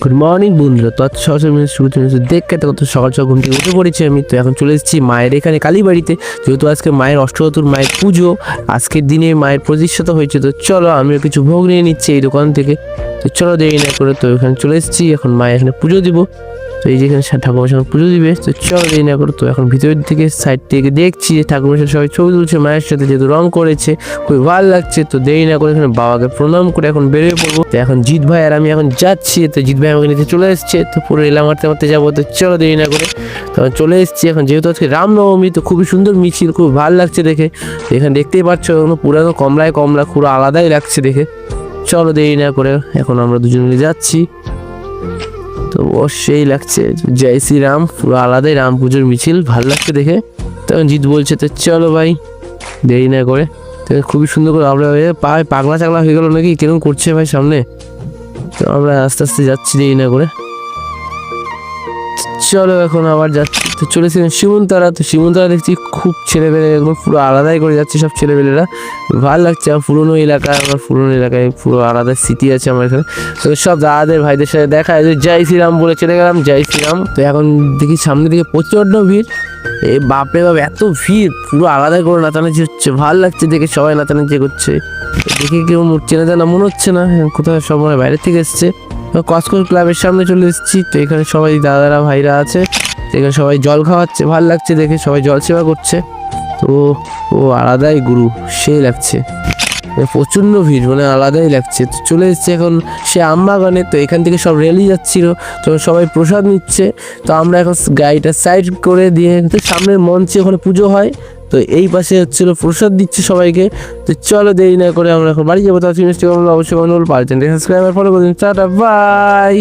Good morning বন্ধুরা, তো সকাল শুরুতে দেখতে কত সকাল সকাল ঘুম থেকে উঠে পড়েছি আমি। তো এখন চলে এসেছি মায়ের এখানে কালীবাড়িতে, যেহেতু আজকে মায়ের অষ্টবতুর মায়ের পুজো। আজকের দিনে মায়ের প্রতিষ্ঠাতা হয়েছে, তো চলো আমিও কিছু ভোগ নিয়ে নিচ্ছি এই দোকান থেকে। তো চলো দেরি না করে তো এখানে চলে এসেছি, এখন মায়ের এখানে পুজো দিব। তো এই যে এখানে ঠাকুর মশাই পুজো দিবে, তো চলো দেরি না করে তো এখন ভিতরের দিকে সাইড থেকে দেখছি যে ঠাকুর মশাই সবাই ছবি তুলছে মায়ের সাথে, যেহেতু রং করেছে খুবই ভালো লাগছে। তো দেরি না করে এখানে বাবাকে প্রণাম করে এখন বেরিয়ে পড়বো। তো এখন জিৎ ভাই আর আমি এখন যাচ্ছি, তো জিৎ ভাই আমাকে নিতে চলে এসছে, তো পুরো এলাম মারতে মারতে যাবো। তো চলো দেরি না করে তখন চলে এসেছি এখন, যেহেতু আজকে রামনবমী, তো খুবই সুন্দর মিছিল, খুব ভালো লাগছে দেখে। তো এখানে দেখতেই পাচ্ছ পুরানো কমলায় কমলা, পুরো আলাদাই লাগছে দেখে। চলো দেরি না করে এখন আমরা দুজন মিলে যাচ্ছি। তো অবশ্যই লাগছে জয় শ্রীরাম, পুরো আলাদাই রাম পুজোর মিছিল, ভালো লাগছে দেখে। তখন জিৎ বলছে তো চলো ভাই দেরি না করে। তো খুবই সুন্দর করে আমরা পায়ে পাগলা চাগলা হয়ে গেল নাকি, কেরম করছে ভাই সামনে। তো আমরা আস্তে আস্তে যাচ্ছি দেরি না করে। চলো এখন আবার যাচ্ছি, তো চলেছিলাম শিমুনতারা। তো শিমুনতারা দেখছি খুব ছেলেপেলে একদম পুরো আলাদাই করে যাচ্ছে সব ছেলেপেলেরা, ভালো লাগছে। আমার পুরোনো এলাকায়, আমার পুরোনো এলাকায় পুরো আলাদা স্মৃতি আছে আমার এখানে। তো সব দাদাদের ভাইদের সাথে দেখা যায়, জয় শ্রীরাম বলে চলে গেলাম, জয় শ্রীরাম। তো এখন দেখি সামনে দিকে প্রচণ্ড ভিড়, এই বাপরে বাপ এত ভিড়, পুরো আলাদাই করে নাচানাচি হচ্ছে, ভালো লাগছে দেখে, সবাই নাচানাচি করছে। দেখে কেউ চেনা জানা মনে হচ্ছে না, কোথাও সব মনে বাইরে থেকে এসছে। কসকর ক্লাবের সামনে চলে এসেছি, তো এখানে সবাই দাদারা ভাইরা আছে, এখানে সবাই জল খাওয়াচ্ছে, ভালো লাগছে দেখে, সবাই জল সেবা করছে। তো ও আলাদাই গুরু, সেই লাগছে, প্রচণ্ড ভিড়, মানে আলাদাই লাগছে। তো চলে এসছে এখন সে আমবাগানে, তো এখান থেকে সব রেলি যাচ্ছিল, তো সবাই প্রসাদ নিচ্ছে। তো আমরা এখন গাড়িটা সাইড করে দিয়ে সামনের মঞ্চে ওখানে পুজো হয়, তো এই পাশে হচ্ছিল প্রসাদ দিচ্ছে সবাইকে। তো চলো দেরি না করে আমরা এখন বাড়ি যাবো। তার অবশ্যই পারছেন সাবস্ক্রাইবার ফলো করে দিন। Tata bye.